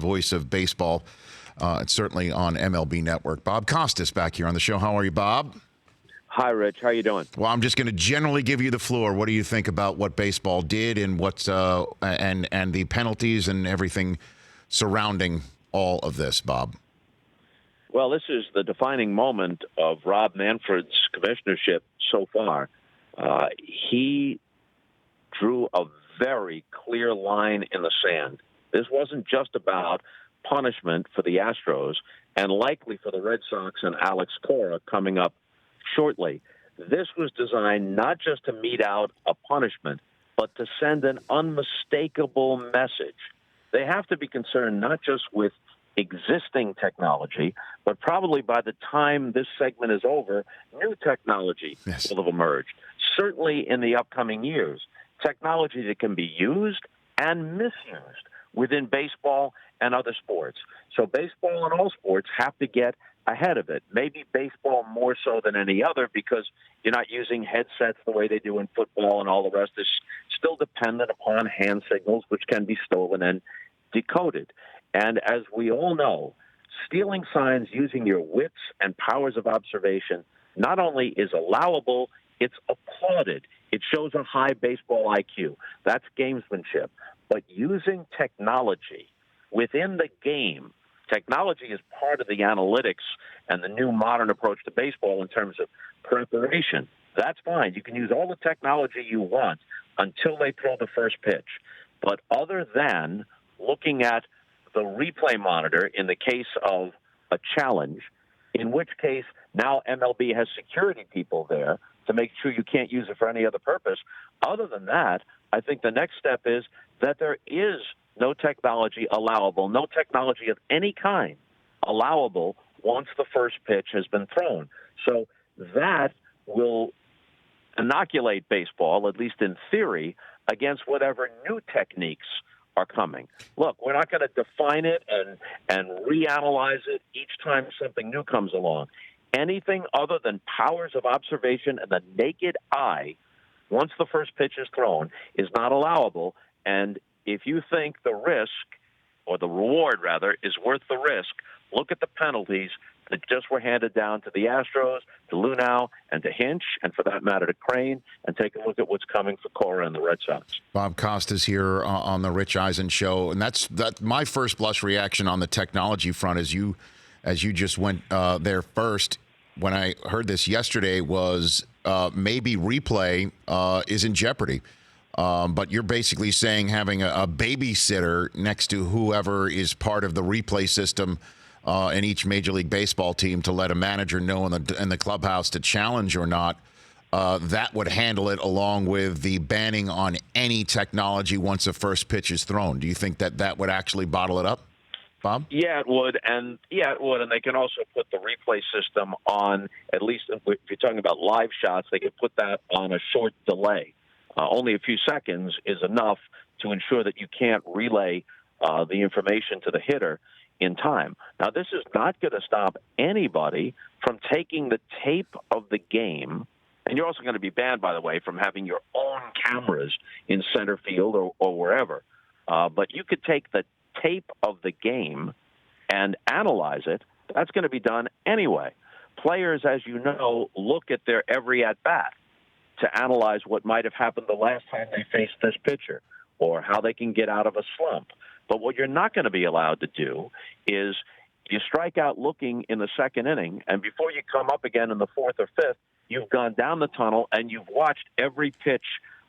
voice of baseball, and certainly on MLB Network. Bob Costas back here on the show. How are you, Bob? Hi, Rich. How you doing? Well, I'm just going to generally give you the floor. What do you think about what baseball did and what's and the penalties and everything surrounding all of this, Bob? Well, this is the defining moment of Rob Manfred's commissionership so far. He drew a very clear line in the sand. This wasn't just about punishment for the Astros and likely for the Red Sox and Alex Cora coming up shortly. This was designed not just to mete out a punishment, but to send an unmistakable message. They have to be concerned not just with existing technology, but probably by the time this segment is over, new technology will have emerged. Certainly in the upcoming years, technology that can be used and misused within baseball and other sports. So baseball and all sports have to get ahead of it. Maybe baseball more so than any other because you're not using headsets the way they do in football, and all the rest is still dependent upon hand signals, which can be stolen and decoded. And as we all know, stealing signs using your wits and powers of observation not only is allowable, it's applauded. It shows a high baseball IQ. That's gamesmanship. But using technology within the game, technology is part of the analytics and the new modern approach to baseball in terms of preparation. That's fine. You can use all the technology you want until they throw the first pitch. But other than looking at the replay monitor in the case of a challenge, in which case now MLB has security people there to make sure you can't use it for any other purpose. Other than that, I think the next step is that there is no technology allowable, no technology of any kind allowable once the first pitch has been thrown. So that will inoculate baseball, at least in theory, against whatever new techniques are coming. Look, we're not going to define it and reanalyze it each time something new comes along. Anything other than powers of observation and the naked eye, once the first pitch is thrown, is not allowable. And if you think the risk, or the reward rather, is worth the risk, look at the penalties that just were handed down to the Astros, to Lunau, and to Hinch, and for that matter to Crane, and take a look at what's coming for Cora and the Red Sox. Bob Costas here on the Rich Eisen Show, and that's my first blush reaction on the technology front, as you just went there first. When I heard this yesterday, was maybe replay is in jeopardy. But you're basically saying having a babysitter next to whoever is part of the replay system in each Major League Baseball team to let a manager know in the clubhouse to challenge or not, that would handle it, along with the banning on any technology once a first pitch is thrown. Do you think that would actually bottle it up, Bob? Yeah, it would. And they can also put the replay system on, at least if you're talking about live shots, they could put that on a short delay. Only a few seconds is enough to ensure that you can't relay the information to the hitter in time. Now, this is not going to stop anybody from taking the tape of the game, and you're also going to be banned, by the way, from having your own cameras in center field or wherever. But you could take the tape of the game and analyze it. That's going to be done anyway. Players, as you know, look at their every at-bat to analyze what might have happened the last time they faced this pitcher or how they can get out of a slump. But what you're not going to be allowed to do is you strike out looking in the second inning, and before you come up again in the fourth or fifth, you've gone down the tunnel and you've watched every pitch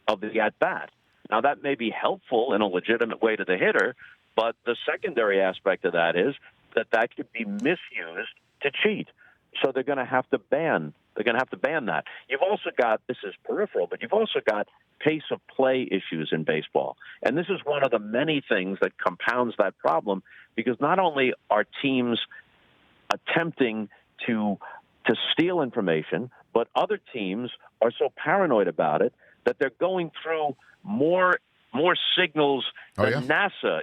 of the at-bat. Now, that may be helpful in a legitimate way to the hitter, but the secondary aspect of that is that could be misused to cheat. So they're going to have to ban. They're going to have to ban that. You've also got, this is peripheral, but you've also got pace of play issues in baseball. And this is one of the many things that compounds that problem, because not only are teams attempting to steal information, but other teams are so paranoid about it that they're going through more signals than NASA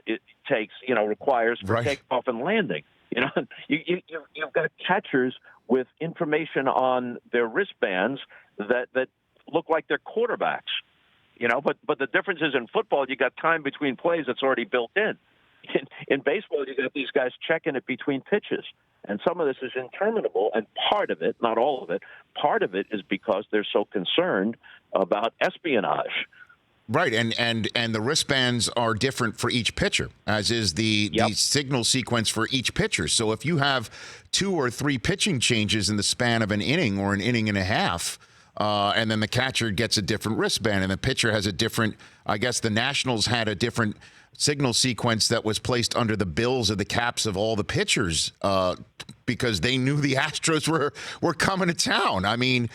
requires for takeoff and landing. You've got catchers with information on their wristbands that look like they're quarterbacks. But the difference is in football, you got time between plays that's already built in. In baseball, you got these guys checking it between pitches. And some of this is interminable, and part of it, not all of it, part of it is because they're so concerned about espionage. Right, and the wristbands are different for each pitcher, as is the signal sequence for each pitcher. So if you have 2 or 3 pitching changes in the span of an inning or an inning and a half, and then the catcher gets a different wristband, and the pitcher has a different, I guess the Nationals had a different signal sequence that was placed under the bills of the caps of all the pitchers because they knew the Astros were coming to town. I mean,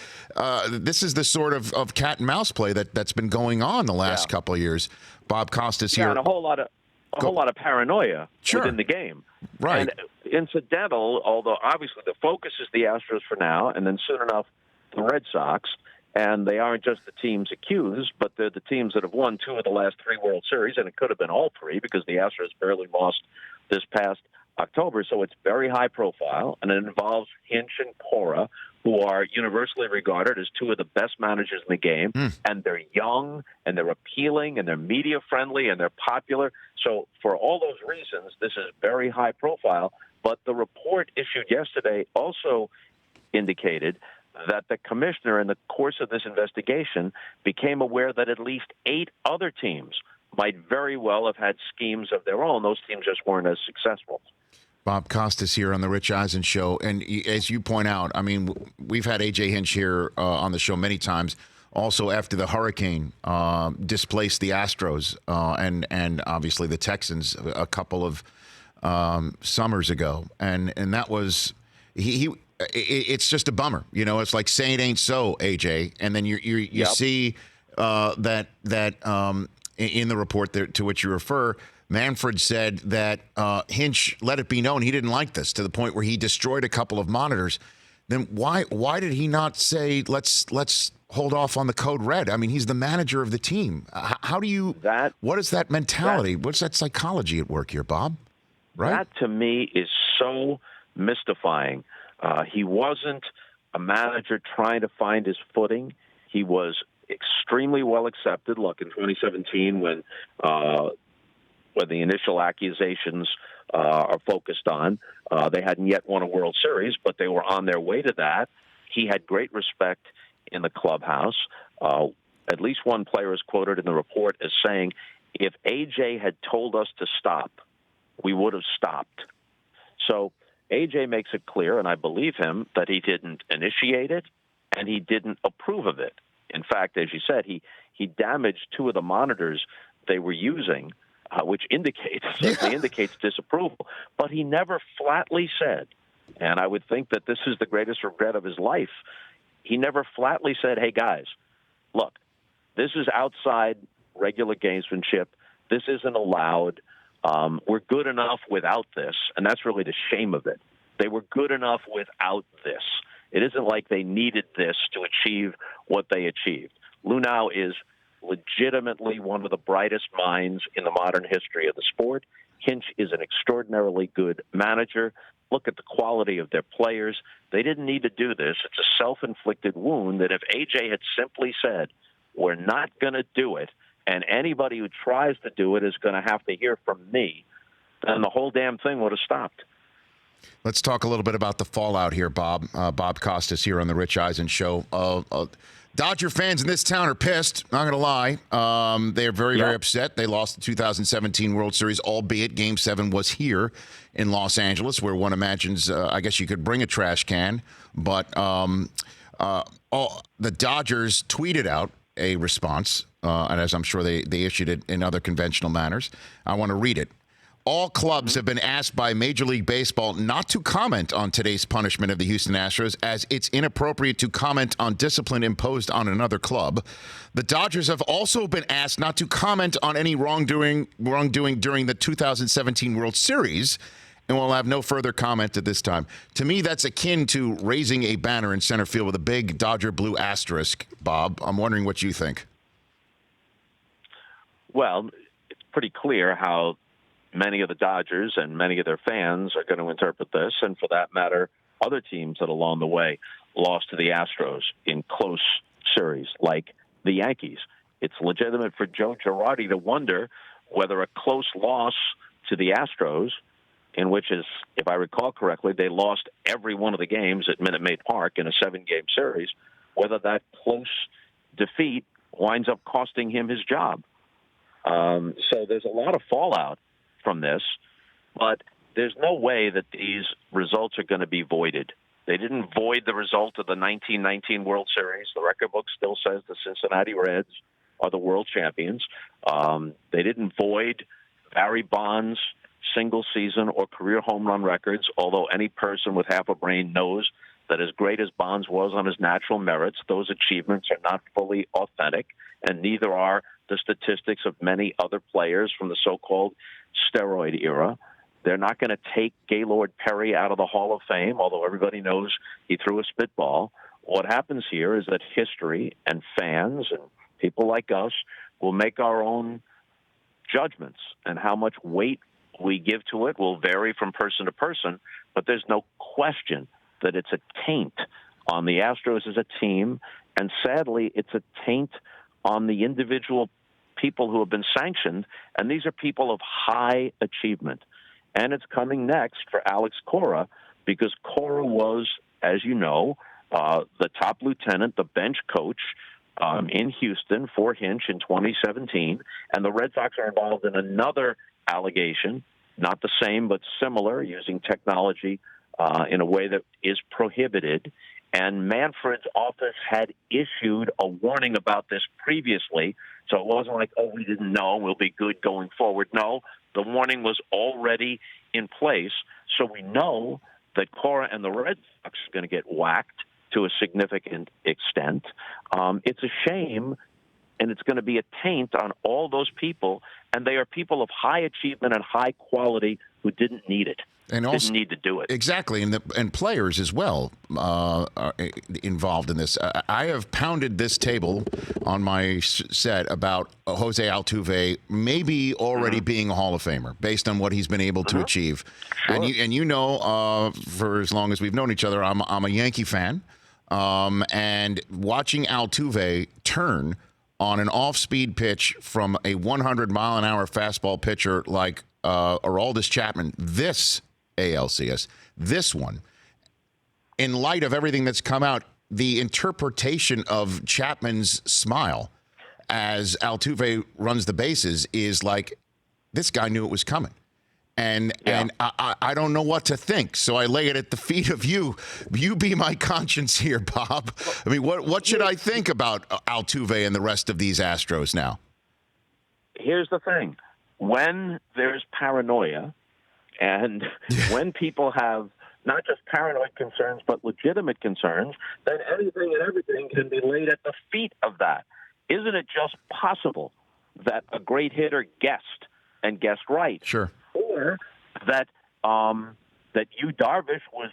this is the sort of cat and mouse play that's been going on the last couple of years. Bob Costas here. And a whole lot of paranoia within the game. Right. And incidental, although obviously the focus is the Astros for now, and then soon enough the Red Sox. And they aren't just the teams accused, but they're the teams that have won 2 of the last 3 World Series, and it could have been all 3 because the Astros barely lost this past October. So it's very high profile, and it involves Hinch and Cora, who are universally regarded as 2 of the best managers in the game, and they're young, and they're appealing, and they're media-friendly, and they're popular. So for all those reasons, this is very high profile. But the report issued yesterday also indicated that the commissioner, in the course of this investigation, became aware that at least 8 other teams might very well have had schemes of their own. Those teams just weren't as successful. Bob Costas here on the Rich Eisen Show. And as you point out, I mean, we've had AJ Hinch here on the show many times. Also, after the hurricane displaced the Astros and obviously the Texans a couple of summers ago. And that was it's just a bummer, you know. It's like say it ain't so, AJ, and then you see that in the report to which you refer, Manfred said that Hinch let it be known he didn't like this to the point where he destroyed a couple of monitors. Then why did he not say let's hold off on the code red? I mean, he's the manager of the team. How do you? What is that mentality? What's that psychology at work here, Bob? Right. That to me is so mystifying. He wasn't a manager trying to find his footing. He was extremely well accepted. Look, in 2017, when the initial accusations are focused on, they hadn't yet won a World Series, but they were on their way to that. He had great respect in the clubhouse. At least one player is quoted in the report as saying, if AJ had told us to stop, we would have stopped. So AJ makes it clear, and I believe him, that he didn't initiate it and he didn't approve of it. In fact, as you said, he damaged 2 of the monitors they were using, which indicates disapproval. But he never flatly said, and I would think that this is the greatest regret of his life, he never flatly said, hey, guys, look, this is outside regular gamesmanship. This isn't allowed. We're good enough without this, and that's really the shame of it. They were good enough without this. It isn't like they needed this to achieve what they achieved. Luhnow is legitimately one of the brightest minds in the modern history of the sport. Hinch is an extraordinarily good manager. Look at the quality of their players. They didn't need to do this. It's a self-inflicted wound that if AJ had simply said, we're not going to do it, and anybody who tries to do it is going to have to hear from me, then the whole damn thing would have stopped. Let's talk a little bit about the fallout here, Bob. Bob Costas here on the Rich Eisen Show. Dodger fans in this town are pissed, not going to lie. They're very, very upset. They lost the 2017 World Series, albeit Game 7 was here in Los Angeles, where one imagines, I guess you could bring a trash can. But the Dodgers tweeted out a response, and as I'm sure they issued it in other conventional manners. I want to read it. All clubs have been asked by Major League Baseball not to comment on today's punishment of the Houston Astros, as it's inappropriate to comment on discipline imposed on another club. The Dodgers have also been asked not to comment on any wrongdoing during the 2017 World Series, and will have no further comment at this time. To me, that's akin to raising a banner in center field with a big Dodger blue asterisk, Bob. I'm wondering what you think. Well, it's pretty clear how many of the Dodgers and many of their fans are going to interpret this, and for that matter, other teams that along the way lost to the Astros in close series, like the Yankees. It's legitimate for Joe Girardi to wonder whether a close loss to the Astros, in which, is, if I recall correctly, they lost every one of the games at Minute Maid Park in a 7-game series, whether that close defeat winds up costing him his job. So there's a lot of fallout from this, but there's no way that these results are going to be voided. They didn't void the result of the 1919 World Series. The record book still says the Cincinnati Reds are the world champions. They didn't void Barry Bonds' single-season or career home run records, although any person with half a brain knows that as great as Bonds was on his natural merits, those achievements are not fully authentic, and neither are the statistics of many other players from the so-called steroid era. They're not going to take Gaylord Perry out of the Hall of Fame, although everybody knows he threw a spitball. What happens here is that history and fans and people like us will make our own judgments, and how much weight we give to it will vary from person to person, but there's no question that it's a taint on the Astros as a team, and sadly, it's a taint on the individual people who have been sanctioned, and these are people of high achievement. And it's coming next for Alex Cora, because Cora was, as you know, the top lieutenant, the bench coach in Houston for Hinch in 2017, and the Red Sox are involved in another allegation, not the same but similar, using technology in a way that is prohibited. And Manfred's office had issued a warning about this previously, so it wasn't like, oh, we didn't know, we'll be good going forward. No, the warning was already in place, so we know that Cora and the Red Sox are going to get whacked to a significant extent. It's a shame, and it's going to be a taint on all those people, and they are people of high achievement and high quality who didn't need it. And also, didn't need to do it. Exactly, and players as well are involved in this. I have pounded this table on my set about Jose Altuve maybe already being a Hall of Famer based on what he's been able to achieve. Sure. And you know, for as long as we've known each other, I'm a Yankee fan, and watching Altuve turn on an off-speed pitch from a 100-mile-an-hour fastball pitcher like Aroldis Chapman, this ALCS, this one, in light of everything that's come out, the interpretation of Chapman's smile as Altuve runs the bases is like, this guy knew it was coming. And I don't know what to think, so I lay it at the feet of you. You be my conscience here, Bob. I mean, what should I think about Altuve and the rest of these Astros now? Here's the thing. When there's paranoia, and when people have not just paranoid concerns, but legitimate concerns, then anything and everything can be laid at the feet of that. Isn't it just possible that a great hitter guessed and guessed right? Sure. Or that Yu Darvish was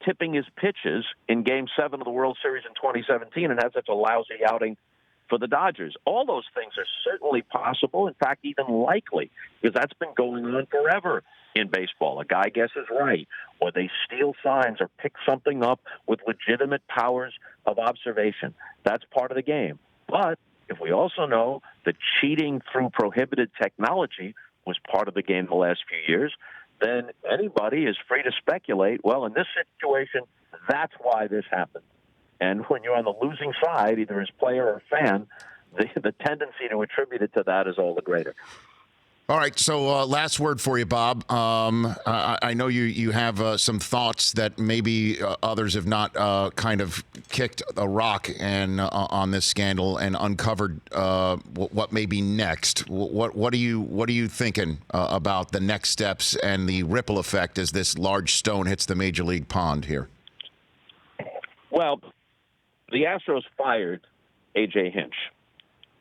tipping his pitches in Game 7 of the World Series in 2017 and had such a lousy outing for the Dodgers. All those things are certainly possible, in fact, even likely, because that's been going on forever in baseball. A guy guesses right, or they steal signs or pick something up with legitimate powers of observation. That's part of the game. But if we also know that cheating through prohibited technology was part of the game the last few years, then anybody is free to speculate, well, in this situation, that's why this happened. And when you're on the losing side, either as player or fan, the tendency to attribute it to that is all the greater. All right, so last word for you, Bob. I know you have some thoughts that maybe others have not kind of kicked a rock on this scandal and uncovered what may be next. What are you thinking about the next steps and the ripple effect as this large stone hits the major league pond here? Well, the Astros fired AJ Hinch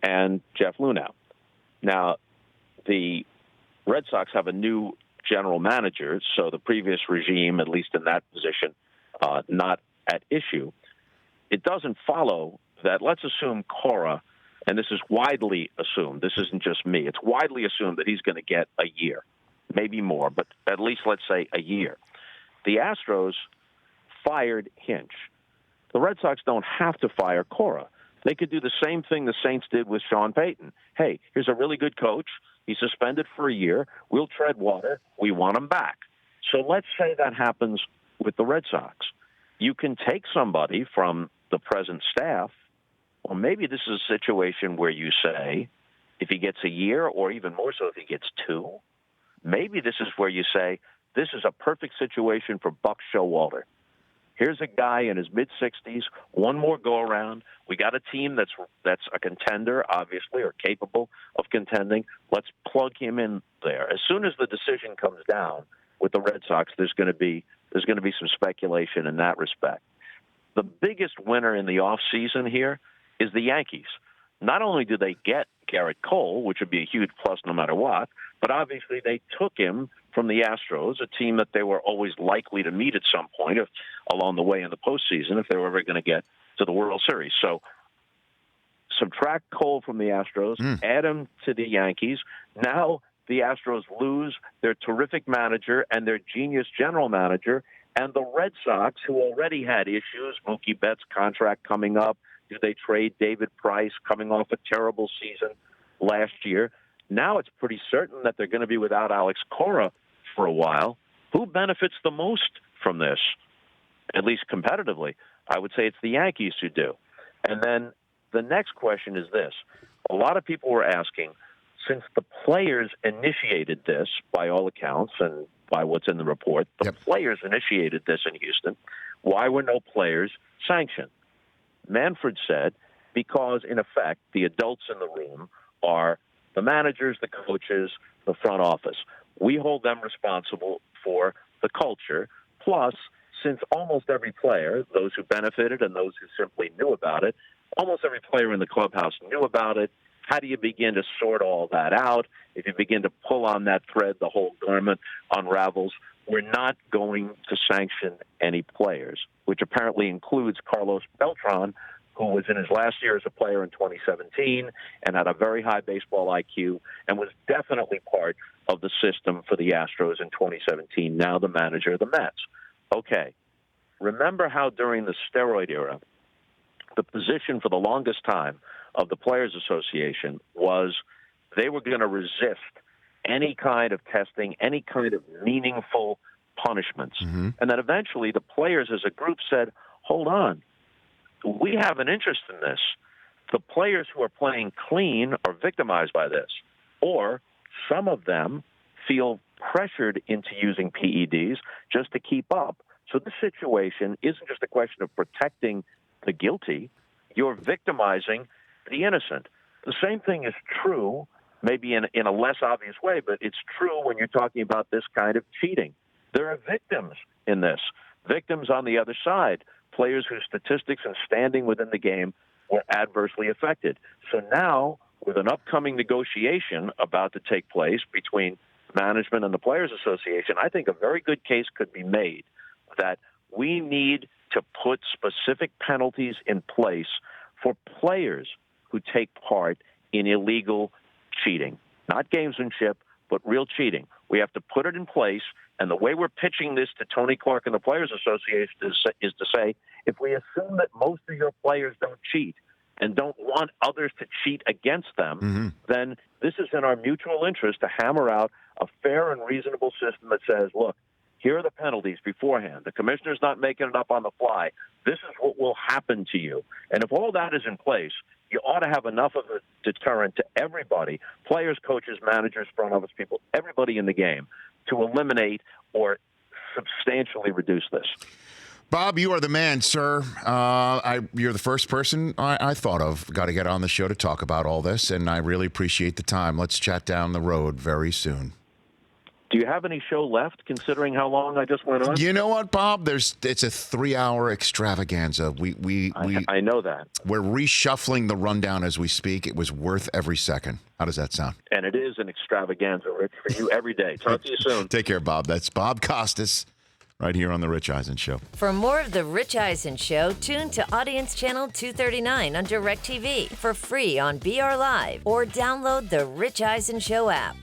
and Jeff Luhnow. Now, the Red Sox have a new general manager, so the previous regime, at least in that position, not at issue. It doesn't follow that, let's assume Cora, and this is widely assumed, this isn't just me, it's widely assumed that he's going to get a year, maybe more, but at least let's say a year. The Astros fired Hinch. The Red Sox don't have to fire Cora. They could do the same thing the Saints did with Sean Payton. Hey, here's a really good coach. He's suspended for a year. We'll tread water. We want him back. So let's say that happens with the Red Sox. You can take somebody from the present staff, or maybe this is a situation where you say, if he gets a year, or even more so if he gets 2, maybe this is where you say, this is a perfect situation for Buck Showalter. Here's a guy in his mid-60s, one more go-around. We got a team that's a contender, obviously, or capable of contending. Let's plug him in there. As soon as the decision comes down with the Red Sox, there's going to be some speculation in that respect. The biggest winner in the offseason here is the Yankees. Not only do they get Garrett Cole, which would be a huge plus no matter what, but obviously they took him from the Astros, a team that they were always likely to meet at some point along the way in the postseason if they were ever going to get to the World Series. So subtract Cole from the Astros, add him to the Yankees. Now the Astros lose their terrific manager and their genius general manager, and the Red Sox, who already had issues, Mookie Betts' contract coming up, do they trade David Price coming off a terrible season last year? Now it's pretty certain that they're going to be without Alex Cora for a while. Who benefits the most from this, at least competitively? I would say it's the Yankees who do. And then the next question is this. A lot of people were asking, since the players initiated this, by all accounts, and by what's in the report, the players initiated this in Houston, why were no players sanctioned? Manfred said, because, in effect, the adults in the room are the managers, the coaches, the front office. We hold them responsible for the culture. Plus, since almost every player, those who benefited and those who simply knew about it, almost every player in the clubhouse knew about it. How do you begin to sort all that out? If you begin to pull on that thread, the whole garment unravels. We're not going to sanction any players, which apparently includes Carlos Beltran, who was in his last year as a player in 2017 and had a very high baseball IQ and was definitely part of the system for the Astros in 2017, now the manager of the Mets. Okay, remember how during the steroid era, the position for the longest time of the Players Association was they were going to resist any kind of testing, any kind of meaningful punishments. And then eventually the players as a group said, hold on, we have an interest in this. The players who are playing clean are victimized by this, or some of them feel pressured into using PEDs just to keep up. So this situation isn't just a question of protecting the guilty. You're victimizing the innocent. The same thing is true, maybe in a less obvious way, but it's true when you're talking about this kind of cheating. There are victims in this, victims on the other side, players whose statistics and standing within the game were adversely affected. So now, with an upcoming negotiation about to take place between management and the Players Association, I think a very good case could be made that we need to put specific penalties in place for players who take part in illegal cheating, not gamesmanship, but real cheating. We have to put it in place, and the way we're pitching this to Tony Clark and the Players Association is to say, if we assume that most of your players don't cheat and don't want others to cheat against them, then this is in our mutual interest to hammer out a fair and reasonable system that says, look, here are the penalties beforehand. The commissioner's not making it up on the fly. This is what will happen to you. And if all that is in place, you ought to have enough of a deterrent to everybody, players, coaches, managers, front office people, everybody in the game, to eliminate or substantially reduce this. Bob, you are the man, sir. You're the first person I thought of. Got to get on the show to talk about all this, and I really appreciate the time. Let's chat down the road very soon. Do you have any show left, considering how long I just went on? You know what, Bob? It's a 3-hour extravaganza. I know that. We're reshuffling the rundown as we speak. It was worth every second. How does that sound? And it is an extravaganza, Rich, for you every day. Talk to you soon. Take care, Bob. That's Bob Costas right here on The Rich Eisen Show. For more of The Rich Eisen Show, tune to Audience Channel 239 on DirecTV for free on BR Live or download The Rich Eisen Show app.